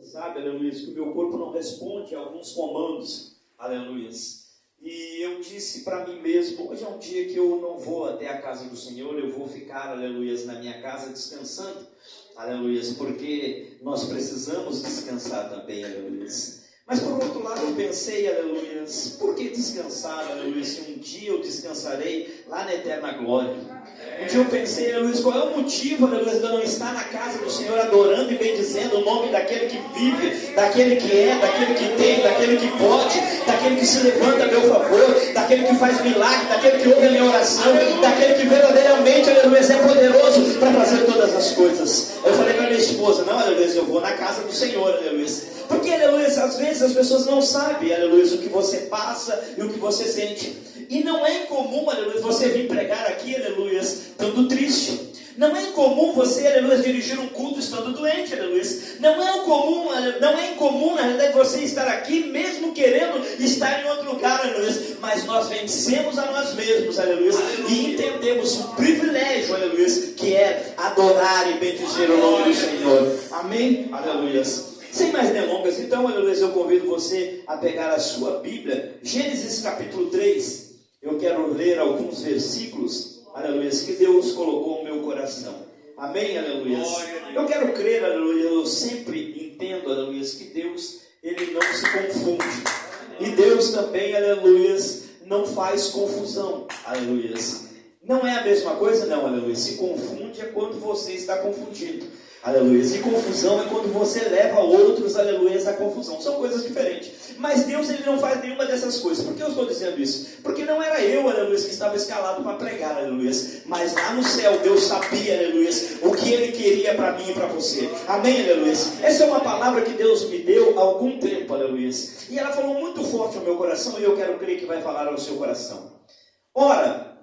sabe, aleluia, que o meu corpo não responde a alguns comandos, aleluia. E eu disse para mim mesmo, hoje é um dia que eu não vou até a casa do Senhor, eu vou ficar, aleluia, na minha casa descansando, aleluia, porque nós precisamos descansar também, aleluia. Mas por outro lado eu pensei, aleluia, por que descansar, aleluia, se um dia eu descansarei lá na eterna glória? Um dia eu pensei, aleluia, qual é o motivo, aleluia, de eu não estar na casa do Senhor adorando e bendizendo o nome daquele que vive, daquele que é, daquele que tem, daquele que pode, daquele que se levanta a meu favor, daquele que faz milagre, daquele que ouve a minha oração, daquele que verdadeiramente, aleluia, é poderoso para fazer todas as coisas. Eu falei para minha esposa, não, aleluia, eu vou na casa do Senhor, aleluia. Porque, aleluia, às vezes as pessoas não sabem, aleluia, o que você passa e o que você sente. E não é incomum, aleluia, você vir pregar aqui, aleluia, estando triste. Não é incomum você, aleluia, dirigir um culto estando doente, aleluia. Não é incomum, na realidade, você estar aqui mesmo querendo estar em outro lugar, aleluia. Mas nós vencemos a nós mesmos, aleluia. E entendemos o privilégio, aleluia, que é adorar e bendizer o nome do Senhor. Amém? Aleluia. Sem mais delongas, então, aleluia, eu convido você a pegar a sua Bíblia, Gênesis capítulo 3. Eu quero ler alguns versículos, aleluia, que Deus colocou no meu coração. Amém, aleluia. Eu quero crer, aleluia, eu sempre entendo, aleluia, que Deus, Ele não se confunde. E Deus também, aleluia, não faz confusão, aleluia. Não é a mesma coisa? Não, aleluia. Se confunde é quando você está confundido. Aleluia. E confusão é quando você leva outros, aleluia, à confusão. São coisas diferentes. Mas Deus, Ele não faz nenhuma dessas coisas. Por que eu estou dizendo isso? Porque não era eu, aleluia, que estava escalado para pregar, aleluia. Mas lá no céu, Deus sabia, aleluia, o que Ele queria para mim e para você. Amém, aleluia. Essa é uma palavra que Deus me deu há algum tempo, aleluia. E ela falou muito forte ao meu coração e eu quero crer que vai falar ao seu coração. Ora,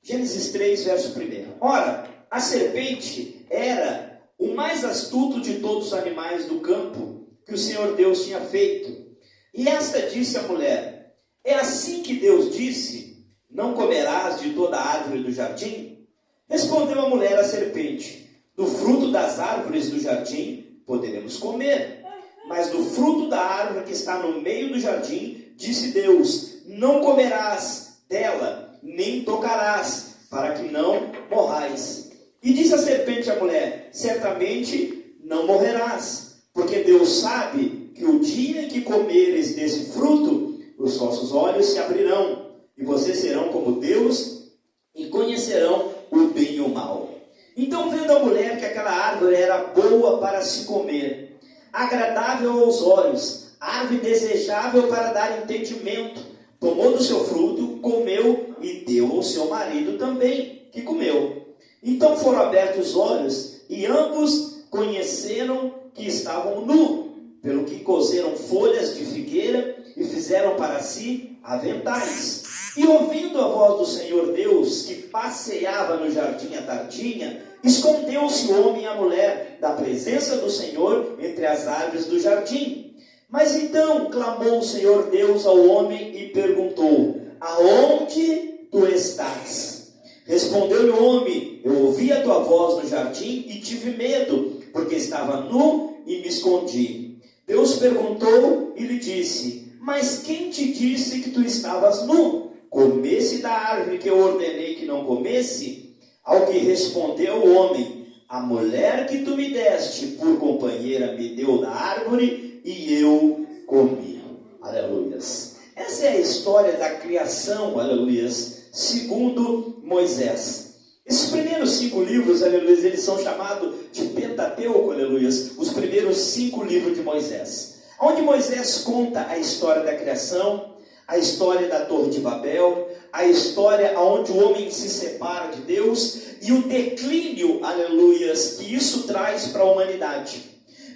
Gênesis 3, verso 1. Ora, a serpente era o mais astuto de todos os animais do campo que o Senhor Deus tinha feito. E esta disse à mulher: é assim que Deus disse, não comerás de toda a árvore do jardim? Respondeu a mulher à serpente: do fruto das árvores do jardim poderemos comer, mas do fruto da árvore que está no meio do jardim, disse Deus, não comerás dela, nem tocarás, para que não morrais. E disse a serpente à mulher: certamente não morrerás, porque Deus sabe que o dia em que comeres desse fruto, os vossos olhos se abrirão, e vocês serão como Deus, e conhecerão o bem e o mal. Então, vendo a mulher que aquela árvore era boa para se comer, agradável aos olhos, árvore desejável para dar entendimento, tomou do seu fruto, comeu e deu ao seu marido também, que comeu. Então foram abertos os olhos, e ambos conheceram que estavam nus, pelo que coseram folhas de figueira e fizeram para si aventais. E ouvindo a voz do Senhor Deus, que passeava no jardim à tardinha, escondeu-se o homem e a mulher da presença do Senhor entre as árvores do jardim. Mas então clamou o Senhor Deus ao homem e perguntou: aonde tu estás? Respondeu-lhe o homem: eu ouvi a tua voz no jardim e tive medo, porque estava nu e me escondi. Deus perguntou e lhe disse: mas quem te disse que tu estavas nu? Comesse da árvore que eu ordenei que não comesse? Ao que respondeu o homem: a mulher que tu me deste por companheira me deu da árvore e eu comi. Aleluias. Essa é a história da criação, aleluias, segundo Moisés. Esses primeiros 5 livros, aleluia, eles são chamados de Pentateuco, aleluia, os primeiros 5 livros de Moisés. Onde Moisés conta a história da criação, a história da Torre de Babel, a história onde o homem se separa de Deus e o declínio, aleluia, que isso traz para a humanidade.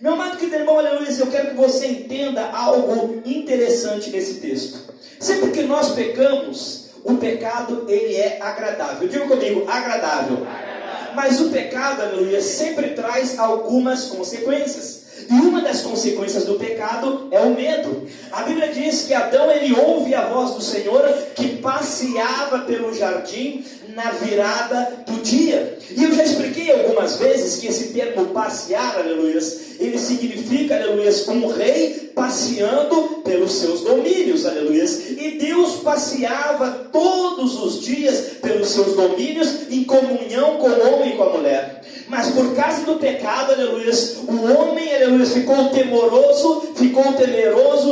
Meu amado querido irmão, aleluia, eu quero que você entenda algo interessante nesse texto. Sempre que nós pecamos, o pecado, ele é agradável. Diga comigo, agradável. Mas o pecado, aleluia, sempre traz algumas consequências. E uma das consequências do pecado é o medo. A Bíblia diz que Adão, ele ouve a voz do Senhor que passeava pelo jardim na virada do dia. E eu já expliquei algumas vezes que esse termo passear, aleluia, ele significa, aleluia, um rei passeando pelos seus domínios, aleluia. E Deus passeava todos os dias pelos seus domínios em comunhão com o homem e com a mulher. Mas por causa do pecado, aleluia, o homem, aleluia, ficou temeroso,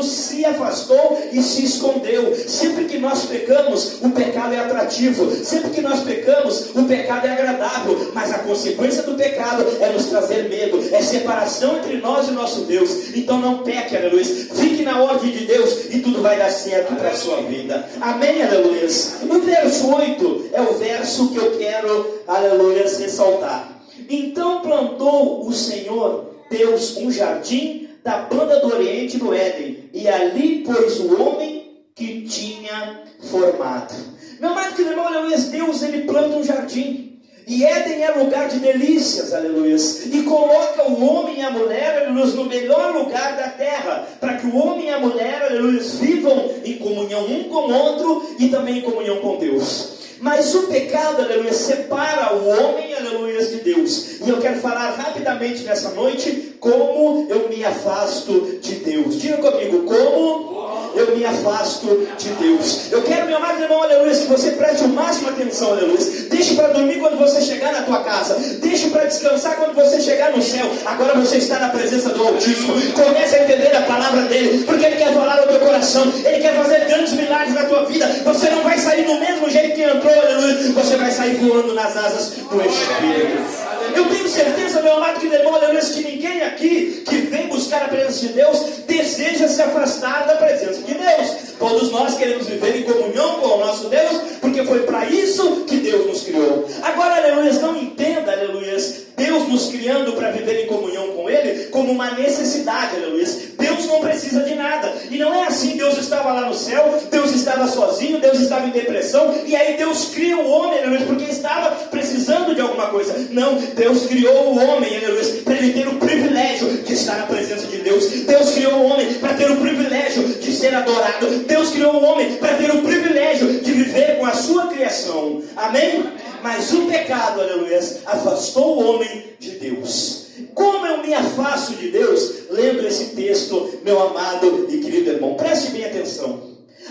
se afastou e se escondeu. Sempre que nós pecamos, o pecado é atrativo. Sempre que nós pecamos, o pecado é agradável. Mas a consequência do pecado é nos trazer medo, é separação entre nós e nosso Deus. Então não peque, aleluia. Fique na ordem de Deus e tudo vai dar certo para a sua vida. Amém, aleluia. O verso 8 é o verso que eu quero, aleluia, ressaltar. Então plantou o Senhor Deus um jardim da banda do Oriente no Éden, e ali pôs o homem que tinha formado. Meu amado querido irmão, aleluia, Deus ele planta um jardim, e Éden é lugar de delícias, aleluia, e coloca o homem e a mulher, aleluia, no melhor lugar da terra, para que o homem e a mulher, aleluia, vivam em comunhão um com o outro, e também em comunhão com Deus. Mas o pecado, aleluia, separa o homem, aleluia, de Deus. E eu quero falar rapidamente nessa noite como eu me afasto de Deus. Diga comigo, como eu me afasto de Deus. Eu quero, meu amado irmão, aleluia, que você preste o máximo atenção, aleluia. Deixe para dormir quando você chegar na tua casa. Deixe para descansar quando você chegar no céu. Agora você está na presença do Altíssimo. Comece a entender a palavra dele, porque ele quer falar ao teu coração. Ele quer fazer grandes milagres na tua vida. Você não vai sair do mesmo jeito que entrou, aleluia. Você vai sair voando nas asas do Espírito. Eu tenho certeza, meu amado querido irmão, aleluia, que ninguém aqui que vem buscar a presença de Deus deseja se afastar da presença de Deus. Todos nós queremos viver em comunhão com o nosso Deus, porque foi para isso que Deus nos criou. Agora, aleluia, não entenda, aleluia, Deus nos criando para viver em comunhão com Ele como uma necessidade, aleluia. Deus não precisa de nada. E não é assim, Deus estava lá no céu, Deus estava sozinho, Deus estava em depressão, e aí Deus cria o homem, aleluia, porque estava precisando de alguma coisa. Não, Deus criou o homem, aleluia, para ele ter o privilégio de estar na presença de Deus. Deus criou o homem para ter o privilégio de ser adorado. Deus criou o homem para ter o privilégio de viver com a sua criação. Amém? Mas o pecado, aleluia, afastou o homem de Deus. Como eu me afasto de Deus? Lendo esse texto, meu amado e querido irmão, preste bem atenção.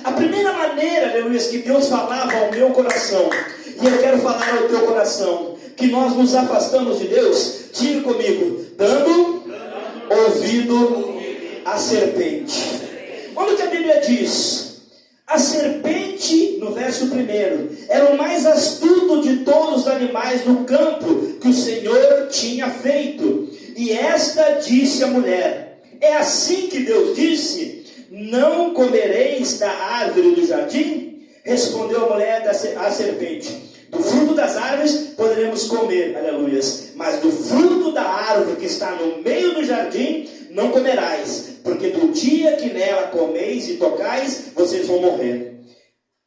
A primeira maneira, aleluia, que Deus falava ao meu coração, e eu quero falar ao teu coração, que nós nos afastamos de Deus, diga comigo, dando ouvido à serpente. Olha o que a Bíblia diz. A serpente, no verso 1, era o mais astuto de todos os animais do campo que o Senhor tinha feito. E esta disse à mulher: é assim que Deus disse: não comereis da árvore do jardim? Respondeu a mulher à serpente: do fruto das árvores poderemos comer, aleluia, mas do fruto da árvore que está no meio do jardim não comerás, porque do dia que nela comeis e tocais, vocês vão morrer.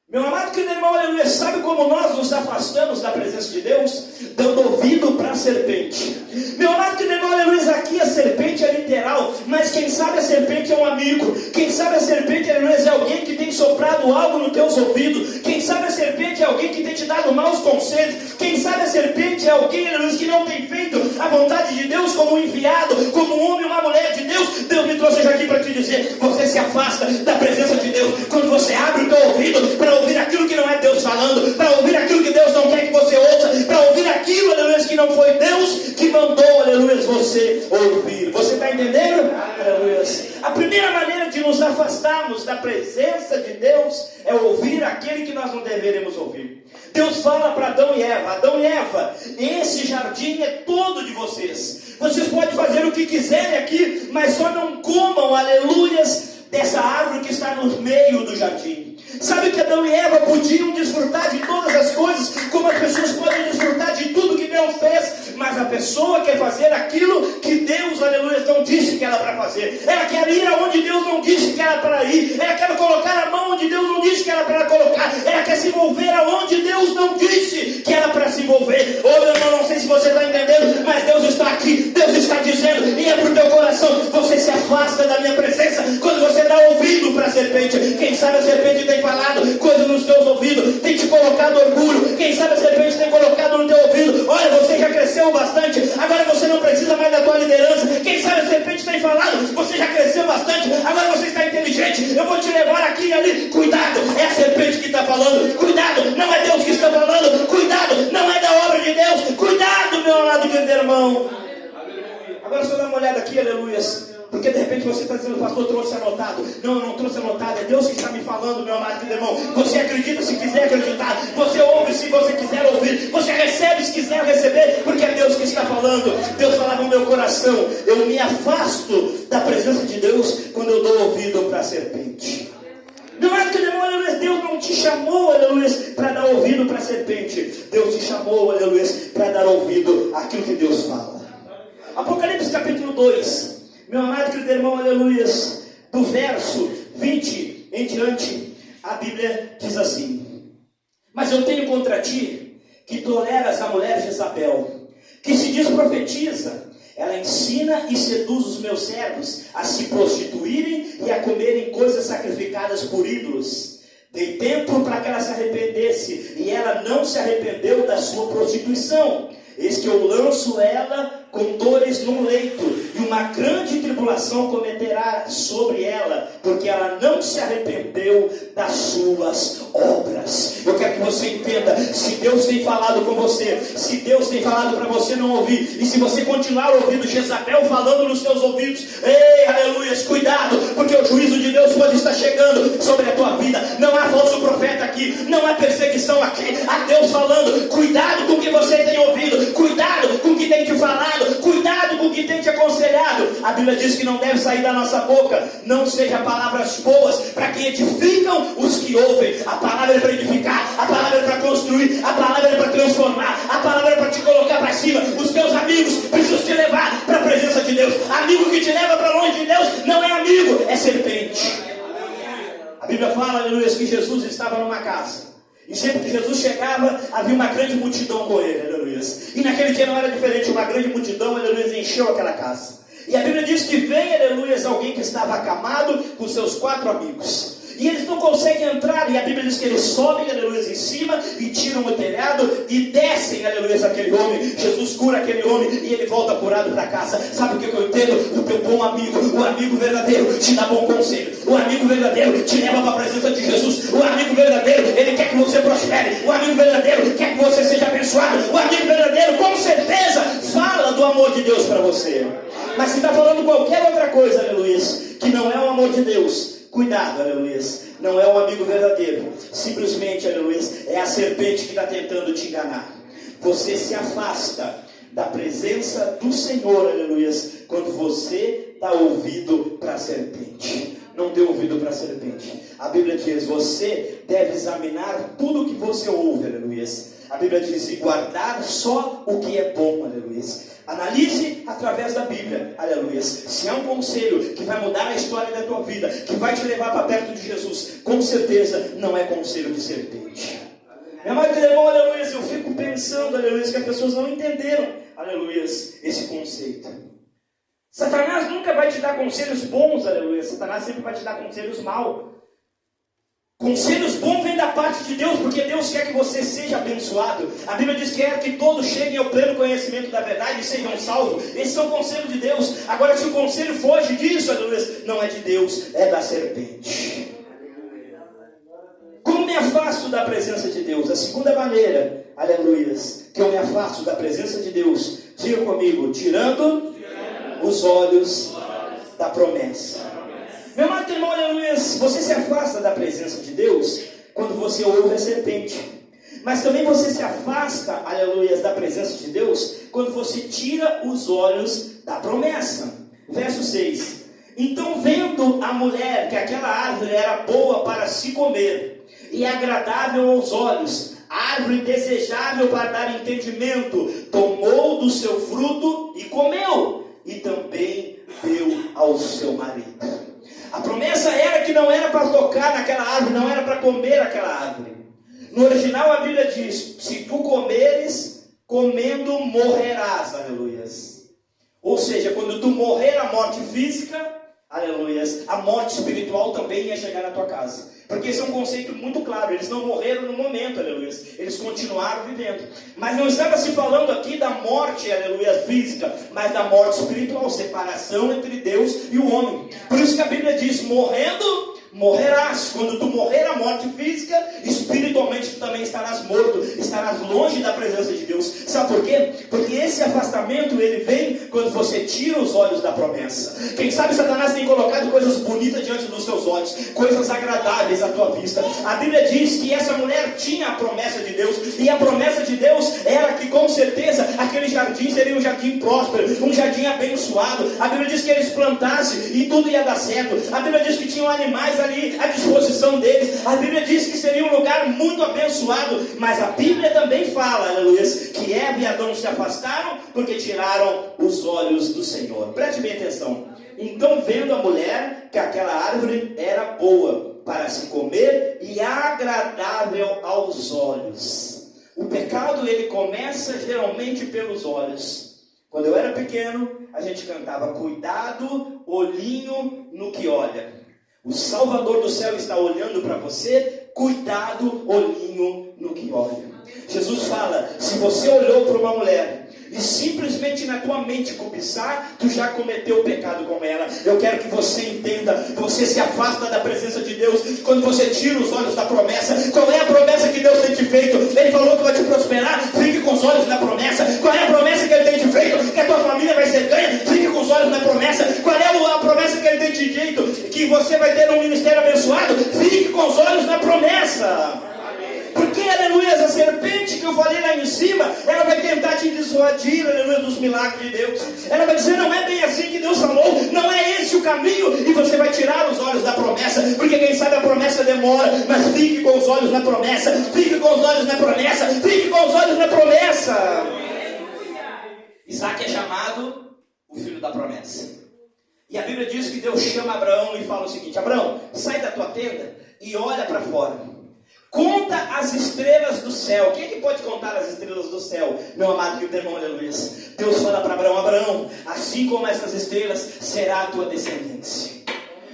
Meu amado querido irmão, aleluia, sabe como nós nos afastamos da presença de Deus? Dando ouvido para a serpente. Meu amado querido irmão, aleluia, aqui a serpente é literal, mas quem sabe a serpente é um amigo. Quem sabe a serpente, aleluia, é alguém que tem soprado algo nos teus ouvidos. Quem sabe a serpente é alguém que tem te dado maus conselhos. Quem sabe a serpente é alguém, aleluia, que não tem feito a vontade de Deus como enviado, como um homem ou uma mulher de Deus. Deus me trouxe aqui para te dizer, você se afasta da presença de Deus quando você abre o teu ouvido para ouvir aquilo que não é Deus falando, para ouvir aquilo que Deus não quer que você ouça, para ouvir aquilo, aleluia, que não foi Deus que mandou, aleluia, você ouvir. Você está entendendo? Aleluia. A primeira maneira de nos afastarmos da presença de Deus é ouvir aquele que nós não deveremos ouvir. Deus fala para Adão e Eva: Adão e Eva, esse jardim é todo de vocês. Vocês podem fazer o que quiserem aqui, mas só não comam, aleluias, dessa árvore que está no meio do jardim. Sabe que Adão e Eva podiam desfrutar de todas as coisas, como as pessoas podem desfrutar de tudo que Deus fez, mas a pessoa quer fazer aquilo que Deus, aleluia, não disse que era para fazer. Ela quer ir aonde Deus não disse que era para ir. Ela quer colocar a mão onde Deus não disse que era para colocar. Ela quer se envolver aonde Deus não disse que era para se envolver. Ô meu irmão, não sei se você está entendendo, mas Deus está aqui, Deus está dizendo, e é para o teu coração, você se afasta da minha presença quando você dá ouvido para a serpente. Quem sabe a serpente tem falado coisas nos teus ouvidos, tem te colocado orgulho. Quem sabe a serpente tem colocado no teu ouvido: olha, você já cresceu bastante, agora você não precisa mais da tua liderança. Quem sabe a serpente aqui e ali. Cuidado, é a serpente que está falando. Cuidado, não é Deus que está falando. Cuidado, não é da obra de Deus. Cuidado, meu amado querido irmão. Agora só dá uma olhada aqui, aleluias. Porque de repente você está dizendo, pastor, trouxe anotado. Não, eu não trouxe anotado, é Deus que está me falando, meu amado querido irmão. Você acredita se quiser acreditar. Você ouve se você quiser ouvir. Você recebe se quiser receber, porque é Deus que está falando. Deus falava no meu coração. Eu me afasto da presença de Deus quando eu dou ouvido para a serpente. Meu amado querido irmão, aleluia, Deus não te chamou, aleluia, para dar ouvido para a serpente. Deus te chamou, aleluia, para dar ouvido àquilo que Deus fala. Apocalipse capítulo 2. Meu amado querido irmão, aleluia, do verso 20 em diante, a Bíblia diz assim: mas eu tenho contra ti que toleras a mulher Jezabel, que se diz profetiza. Ela ensina e seduz os meus servos a se prostituírem e a comerem coisas sacrificadas por ídolos. Dei tempo para que ela se arrependesse, e ela não se arrependeu da sua prostituição. Eis que eu lanço ela com dores num leito, e uma grande tribulação cometerá sobre ela, porque ela não se arrependeu das suas obras. Eu quero que você entenda, se Deus tem falado com você, se Deus tem falado para você não ouvir, e se você continuar ouvindo Jezabel falando nos seus ouvidos, ei, aleluia, cuidado, porque o juízo de Deus pode estar chegando sobre a tua vida. Não há falso profeta aqui, não há perseguição aqui, há Deus falando. Cuidado com o que você tem ouvido, cuidado com o que tem te falado, cuidado com o que tem te aconselhado. A Bíblia diz que não deve sair da nossa boca, não seja palavras boas para que edificam os que ouvem. A palavra é para edificar, a palavra é para construir, a palavra é para transformar, a palavra é para te colocar para cima. Os teus amigos precisam te levar para a presença de Deus. Amigo que te leva para longe de Deus não é amigo, é serpente. A Bíblia fala, aleluia, que Jesus estava numa casa, e sempre que Jesus chegava, havia uma grande multidão com ele, aleluia. E naquele dia não era diferente, uma grande multidão, aleluia, encheu aquela casa. E a Bíblia diz que vem, aleluia, alguém que estava acamado com seus 4 amigos. E eles não conseguem entrar, e a Bíblia diz que eles sobem, aleluia, em cima, e tiram o telhado, e descem, aleluia, aquele homem. Jesus cura aquele homem, e ele volta curado para casa. Sabe o que eu entendo? O teu bom amigo, o amigo verdadeiro, te dá bom conselho. O amigo verdadeiro te leva para a presença de Jesus. O amigo verdadeiro, ele quer que você prospere. O amigo verdadeiro quer que você seja abençoado. O amigo verdadeiro, com certeza, fala do amor de Deus para você. Mas se está falando qualquer outra coisa, aleluia, que não é o amor de Deus, cuidado, aleluia, não é um amigo verdadeiro. Simplesmente, aleluia, é a serpente que está tentando te enganar. Você se afasta da presença do Senhor, aleluia, quando você dá ouvido para a serpente. Não dê ouvido para a serpente. A Bíblia diz, você deve examinar tudo o que você ouve, aleluia. A Bíblia diz, e guardar só o que é bom, aleluia. Analise através da Bíblia, aleluia. Se há um conselho que vai mudar a história da tua vida, que vai te levar para perto de Jesus, com certeza não é conselho de serpente. Meu amado irmão, aleluia, eu fico pensando, aleluia, que as pessoas não entenderam, aleluia, esse conceito. Satanás nunca vai te dar conselhos bons, aleluia. Satanás sempre vai te dar conselhos maus. Conselhos bons vêm da parte de Deus, porque Deus quer que você seja abençoado. A Bíblia diz que quer que todos cheguem ao pleno conhecimento da verdade e sejam salvos. Esses são conselhos de Deus. Agora, se o conselho foge disso, aleluia, não é de Deus, é da serpente. Como me afasto da presença de Deus? A segunda maneira, aleluia, que eu me afasto da presença de Deus, diga comigo, tirando os olhos da promessa. Meu amado irmão, aleluia, você se afasta da presença de Deus quando você ouve a serpente. Mas também você se afasta, aleluia, da presença de Deus quando você tira os olhos da promessa. Verso 6. Então, vendo a mulher que aquela árvore era boa para se comer e agradável aos olhos, árvore desejável para dar entendimento, tomou do seu fruto e comeu, e também deu ao seu marido. A promessa era que não era para tocar naquela árvore, não era para comer aquela árvore. No original a Bíblia diz, se tu comeres, comendo morrerás, aleluia. Ou seja, quando tu morrer a morte física, aleluia, a morte espiritual também ia chegar na tua casa. Porque esse é um conceito muito claro, eles não morreram no momento, aleluia, eles continuaram vivendo. Mas não estava se falando aqui da morte, aleluia, física, mas da morte espiritual, separação entre Deus e o homem. Por isso que a Bíblia diz, morrendo, morrerás. Quando tu morrer a morte física, espiritualmente tu também estarás morto, estarás longe da presença de Deus. Sabe por quê? Porque esse afastamento, ele vem quando você tira os olhos da promessa. Quem sabe Satanás tem colocado coisas bonitas diante dos seus olhos, coisas agradáveis à tua vista. A Bíblia diz que essa mulher tinha a promessa de Deus, e a promessa de Deus era que com certeza aquele jardim seria um jardim próspero, um jardim abençoado. A Bíblia diz que eles plantassem e tudo ia dar certo. A Bíblia diz que tinham animais ali à disposição deles. A Bíblia diz que seria um lugar muito abençoado. Mas a Bíblia também fala, aleluia, que Eva e Adão se afastaram porque tiraram os olhos do Senhor. Preste bem atenção. Então, vendo a mulher que aquela árvore era boa para se comer e agradável aos olhos. O pecado, ele começa geralmente pelos olhos. Quando eu era pequeno, a gente cantava: cuidado, olhinho no que olha. O Salvador do céu está olhando para você. Cuidado, olhinho no que olha. Jesus fala: se você olhou para uma mulher e simplesmente na tua mente cobiçar, tu já cometeu o pecado com ela. Eu quero que você entenda: você se afasta da presença de Deus quando você tira os olhos da promessa. Qual é a promessa que Deus tem te feito? Ele falou que vai te prosperar, fique com os olhos na promessa. Qual é a promessa que Ele tem te feito? Que a tua família vai ser ganha, fique com os olhos na promessa. Qual é a promessa que Ele tem te dito? Que você vai ter um ministério abençoado, fique com os olhos na promessa. Porque, aleluia, a serpente que eu falei lá em cima, ela vai tentar te dissuadir, aleluia, dos milagres de Deus. Ela vai dizer: não é bem assim que Deus falou, não é esse o caminho, e você vai tirar os olhos da promessa. Porque quem sabe a promessa demora, mas fique com os olhos na promessa, fique com os olhos na promessa, fique com os olhos na promessa. Isaac é chamado o filho da promessa. E a Bíblia diz que Deus chama Abraão e fala o seguinte: Abraão, sai da tua tenda e olha para fora. Conta as estrelas do céu. Quem é que pode contar as estrelas do céu? Meu amado querido irmão, aleluia. Deus fala para Abraão: Abraão, assim como essas estrelas, será a tua descendência.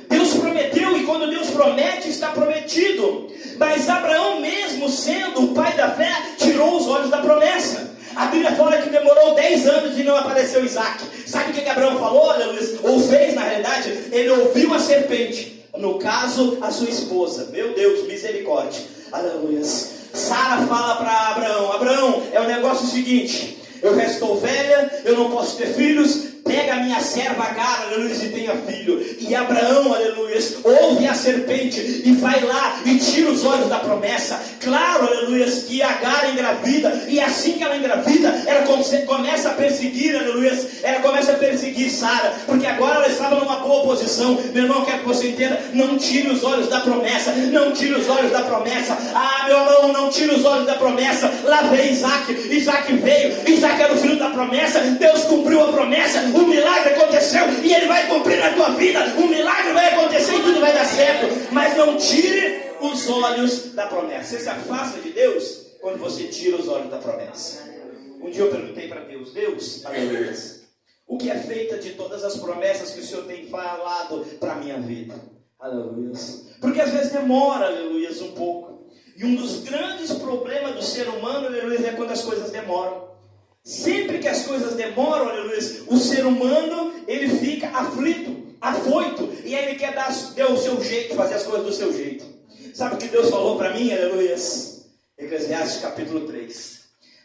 Deus prometeu, e quando Deus promete, está prometido. Mas Abraão, mesmo sendo o pai da fé, tirou os olhos da promessa. A Bíblia fala que demorou 10 anos e não apareceu Isaac. Sabe o que Abraão falou, aleluia? Ou fez, na realidade? Ele ouviu a serpente. No caso, a sua esposa. Meu Deus, misericórdia. Aleluia. Sara fala para Abraão: Abraão, é o negócio seguinte, eu já estou velha, eu não posso ter filhos, pega a minha serva Agar, aleluia, e tenha filho. E Abraão, aleluia, ouve a serpente e vai lá e tira os olhos da promessa. Claro, aleluia, que Agar engravida, e assim que ela engravida, ela começa a perseguir, aleluia, ela começa a perseguir Sara, porque agora ela estava numa boa posição. Meu irmão, quero que você entenda: não tire os olhos da promessa, não tire os olhos da promessa. Ah, meu irmão, não tire os olhos da promessa. Lá veio Isaac, Isaac veio, Isaac era o filho da promessa. Deus cumpriu a promessa, o milagre aconteceu, e Ele vai cumprir na tua vida. O milagre vai acontecer e tudo vai dar certo. Mas não tire os olhos da promessa. Você se afasta de Deus quando você tira os olhos da promessa. Um dia eu perguntei para Deus: Deus, aleluia, o que é feita de todas as promessas que o Senhor tem falado para a minha vida? Aleluia. Porque às vezes demora, aleluia, um pouco. E um dos grandes problemas do ser humano, aleluia, é quando as coisas demoram. Sempre que as coisas demoram, aleluia, o ser humano, ele fica aflito, afoito, e aí ele quer dar o seu jeito, fazer as coisas do seu jeito. Sabe o que Deus falou para mim, aleluia? Eclesiastes capítulo 3.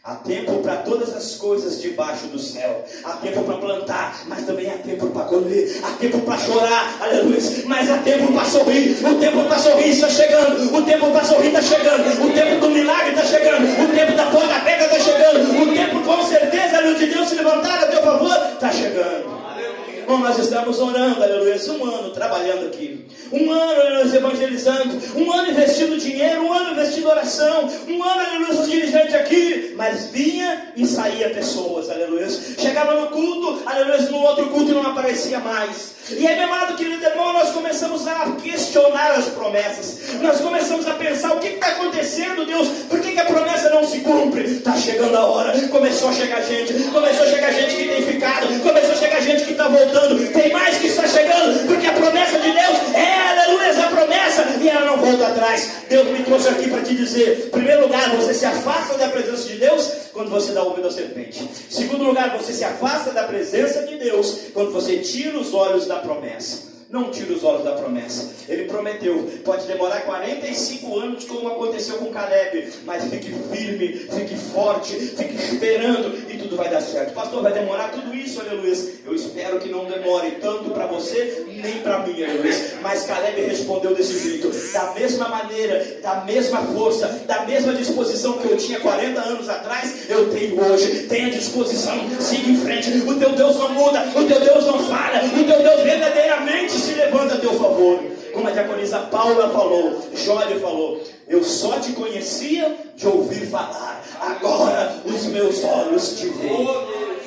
Há tempo para todas as coisas debaixo do céu. Há tempo para plantar, mas também há tempo para colher. Há tempo para chorar, aleluia, mas há tempo para sorrir. O tempo para sorrir está chegando. O tempo para sorrir está chegando. O tempo do milagre está chegando. O tempo da porta aberta está chegando. O tempo, com certeza, aleluia, de Deus se levantar a teu favor está chegando. Bom, nós estamos orando, aleluia, um ano trabalhando aqui, um ano, aleluia, evangelizando, um ano investindo dinheiro, um ano investindo oração, um ano, aleluia, os dirigentes aqui, mas vinha e saía pessoas, aleluia, chegava no culto, aleluia, no outro culto e não aparecia mais. E aí, meu amado querido irmão, nós começamos a questionar as promessas, nós começamos a pensar: o que está acontecendo, Deus? Por que a promessa não se cumpre? Está chegando a hora. Começou a chegar gente que tem ficado, começou a chegar gente que está voltando, tem mais que está chegando, porque a promessa de Deus é, aleluia, a promessa, e ela não volta atrás. Deus me trouxe aqui para te dizer: em primeiro lugar, você se afasta da presença de Deus quando você dá ouvido à serpente. Em segundo lugar, você se afasta da presença de Deus quando você tira os olhos da promessa. não tira os olhos da promessa. Ele prometeu, pode demorar 45 anos, como aconteceu com Caleb, mas fique firme, fique forte, fique esperando e tudo vai dar certo. Pastor, vai demorar tudo isso, aleluia. Eu espero que não demore tanto para você, nem para mim, aleluia. Mas Caleb respondeu desse jeito, da mesma maneira, da mesma força, da mesma disposição que eu tinha 40 anos atrás, eu tenho hoje. Tenha disposição, siga em frente. O teu Deus não muda, o teu Deus não falha, o teu Deus verdadeiramente se levanta a teu favor. Como a diaconisa Paula falou, Jólia falou, eu só te conhecia de ouvir falar, agora os meus olhos te veem.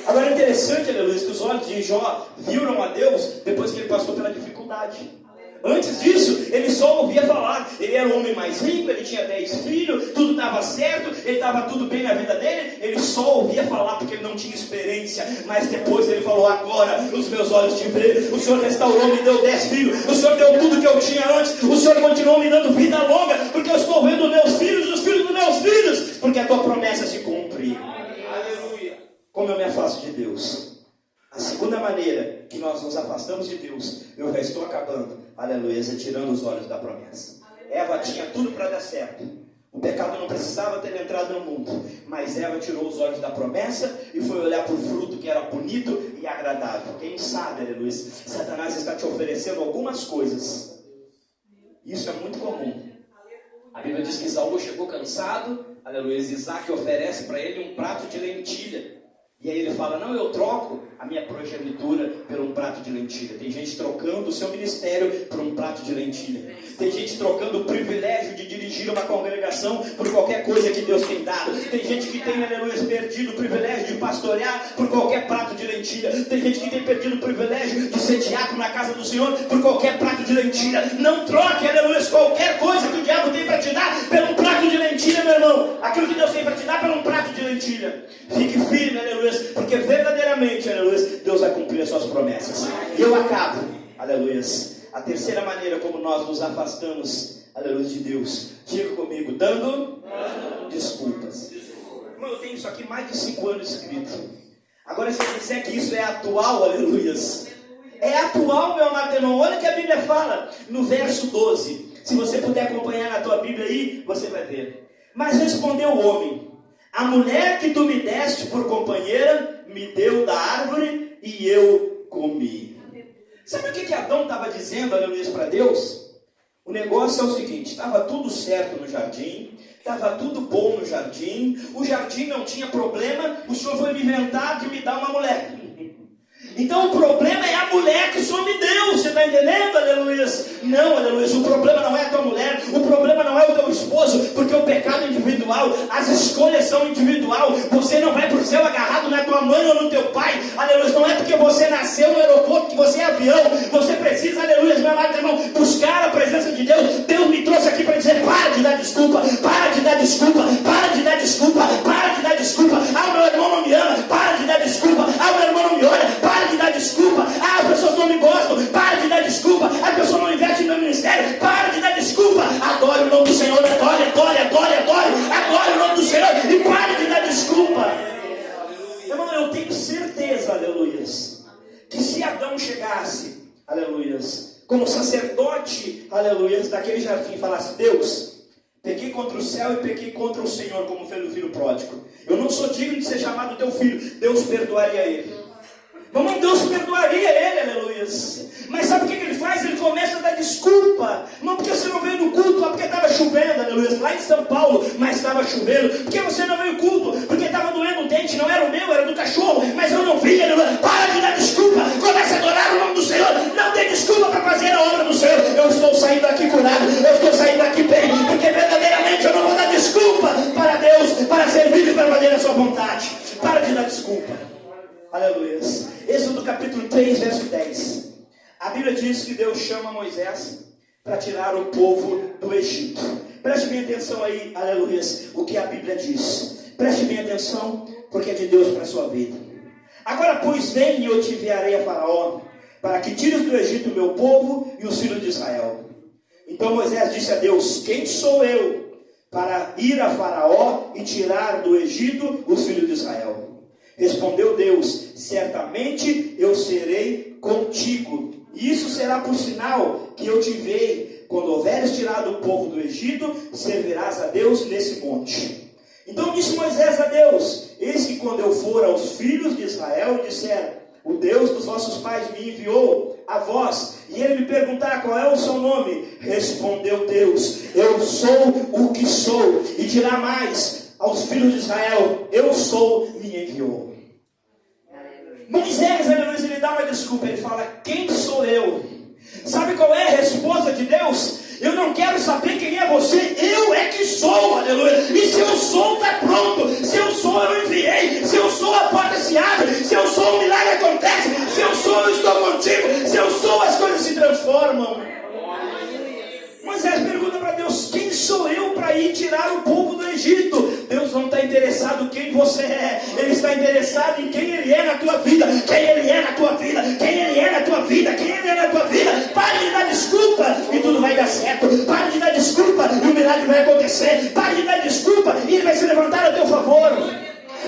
Agora é interessante, aleluia, que os olhos de Jó viram a Deus depois que ele passou pela dificuldade. Antes disso, ele só ouvia falar. Ele era o homem mais rico, ele tinha 10 filhos, tudo estava certo, ele estava tudo bem na vida dele. Ele só ouvia falar porque ele não tinha experiência. Mas depois ele falou, agora os meus olhos te veem. O Senhor restaurou, me deu 10 filhos. O Senhor deu tudo que eu tinha antes. O Senhor continuou me dando vida longa, porque eu estou vendo meus filhos, os filhos dos meus filhos, porque a tua promessa se cumpre. Aleluia. Como eu me afasto de Deus? A segunda maneira que nós nos afastamos de Deus, eu já estou acabando, aleluia, tirando os olhos da promessa. Eva tinha tudo para dar certo. O pecado não precisava ter entrado no mundo, mas Eva tirou os olhos da promessa e foi olhar para o fruto que era bonito e agradável. Quem sabe, aleluia, Satanás está te oferecendo algumas coisas. Isso é muito comum. A Bíblia diz que Esaú chegou cansado, aleluia, Isaac oferece para ele um prato de lentilha. E aí ele fala, não, eu troco a minha progenitura por um prato de lentilha. Tem gente trocando o seu ministério por um prato de lentilha. Tem gente trocando o privilégio de dirigir uma congregação por qualquer coisa que Deus tem dado. Tem gente que tem, aleluia, perdido o privilégio de pastorear por qualquer prato de lentilha. Tem gente que tem perdido o privilégio de ser diácono na casa do Senhor por qualquer prato de lentilha. Não troque, aleluia, qualquer coisa que o diabo tem para te dar por um prato de lentilha, meu irmão. Aquilo que Deus tem para te dar por um prato de lentilha. Fique firme, aleluia, porque verdadeiramente, aleluia, Deus vai cumprir as suas promessas. E eu acabo, aleluia. A terceira maneira como nós nos afastamos, aleluia, de Deus, diga comigo, dando desculpas. Irmão, eu tenho isso aqui mais de 5 anos escrito. Agora, se eu disser que isso é atual, aleluia, é atual, meu amado irmão. Olha o que a Bíblia fala no verso 12. Se você puder acompanhar na tua Bíblia aí, você vai ver. Mas respondeu o homem, a mulher que tu me deste por companheira me deu da árvore e eu comi. Sabe o que Adão estava dizendo, aleluia, para Deus? O negócio é o seguinte, estava tudo certo no jardim, estava tudo bom no jardim, o jardim não tinha problema, o Senhor foi me inventar de me dar uma mulher. Então o problema é a mulher que o Senhor me deu, você está entendendo, aleluia? Não, aleluia, o problema não é a tua mulher, o problema não é o teu esposo, porque o pecado é individual, as escolhas são individual, você não vai para o céu agarrado na tua mãe ou no teu pai, aleluia, não é porque você nasceu no aeroporto que você é avião, você precisa, aleluia, meu amado irmão, buscar a presença de Deus. Deus me trouxe aqui para dizer, para de dar desculpa, para de dar desculpa, para de dar desculpa, para de dar desculpa, ah, meu irmão não me ama, para de dar desculpa, ah, meu irmão não me olha, para de dar desculpa, ah, as pessoas não me gostam, para de dar desculpa, as pessoas não investem no meu ministério, para de dar desculpa, adore o nome do Senhor, adore, adore, adore, adore, adore o nome do Senhor e pare de dar desculpa. Irmão, eu tenho certeza, aleluia, que se Adão chegasse, aleluia, como sacerdote, aleluia, daquele jardim e falasse, Deus, pequei contra o céu e pequei contra o Senhor, como fez o filho pródigo, eu não sou digno de ser chamado teu filho, Deus perdoaria ele. Vamos, Deus perdoaria ele, aleluia. Mas sabe o que ele faz? Ele começa a dar desculpa. Não porque você não veio no culto, lá porque estava chovendo, aleluia. Lá em São Paulo, mas estava chovendo. Por que você não veio no culto? Porque estava doendo o dente, não era o meu, era do cachorro. Mas eu não vi, aleluia. Para de dar desculpa. Comece a adorar o nome do Senhor. Não tem desculpa para fazer a obra do Senhor. Eu estou saindo aqui curado, eu estou saindo aqui bem, porque verdadeiramente eu não vou dar desculpa para Deus, para servir e para fazer a sua vontade. Para de dar desculpa. Aleluia. Êxodo capítulo 3, verso 10. A Bíblia diz que Deus chama Moisés para tirar o povo do Egito. Preste bem atenção aí, aleluia, o que a Bíblia diz. Preste bem atenção, porque é de Deus para a sua vida. Agora, pois, vem e eu te enviarei a Faraó, para que tires do Egito o meu povo e os filhos de Israel. Então Moisés disse a Deus, quem sou eu para ir a Faraó e tirar do Egito os filhos de Israel? Respondeu Deus, certamente eu serei contigo, E isso será por sinal que eu te enviei. Quando houveres tirado o povo do Egito, servirás a Deus nesse monte. Então disse Moisés a Deus: eis que quando eu for aos filhos de Israel e disser: o Deus dos vossos pais me enviou a vós, e ele me perguntar qual é o seu nome, respondeu Deus: eu sou o que sou. E dirá mais aos filhos de Israel: eu sou, me enviou. Moisés, ele dá uma desculpa, ele fala: quem sou eu? Sabe qual é a resposta de Deus? Eu não quero saber quem é você, eu é que sou, aleluia. E se eu sou, está pronto. Se eu sou, eu enviei. Se eu sou, a porta se abre. Se eu sou, o milagre acontece. Se eu sou, eu estou contigo. Se eu sou, as coisas se transformam. Moisés pergunta para Deus: quem sou eu para ir tirar o povo do Egito? Deus não está interessado em quem você é, Ele está interessado em quem Ele é na tua vida. Quem Ele é na tua vida, quem Ele é na tua vida, quem Ele é na tua vida. Pare de dar desculpa e tudo vai dar certo. Pare de dar desculpa e o milagre vai acontecer. Pare de dar desculpa e Ele vai se levantar a teu favor.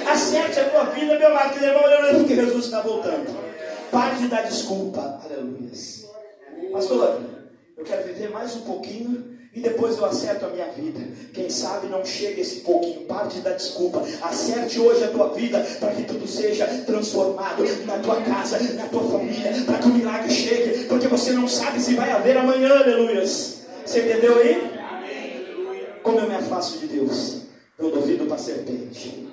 Acerte a tua vida, meu amado, que irmão, aleluia, porque Jesus está voltando. Pare de dar desculpa, aleluia. Pastor, eu quero viver mais um pouquinho e depois eu acerto a minha vida. Quem sabe não chega esse pouquinho. Pare de dar desculpa. Acerte hoje a tua vida para que tudo seja transformado na tua casa, na tua família, para que o milagre chegue, porque você não sabe se vai haver amanhã, aleluia. Você entendeu aí? Como eu me afasto de Deus, dando ouvido para a serpente.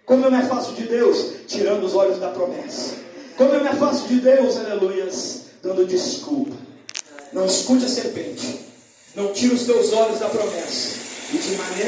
Como eu me afasto de Deus, tirando os olhos da promessa. Como eu me afasto de Deus, aleluia, dando desculpa. Não escute a serpente. Não tire os teus olhos da promessa. E de maneira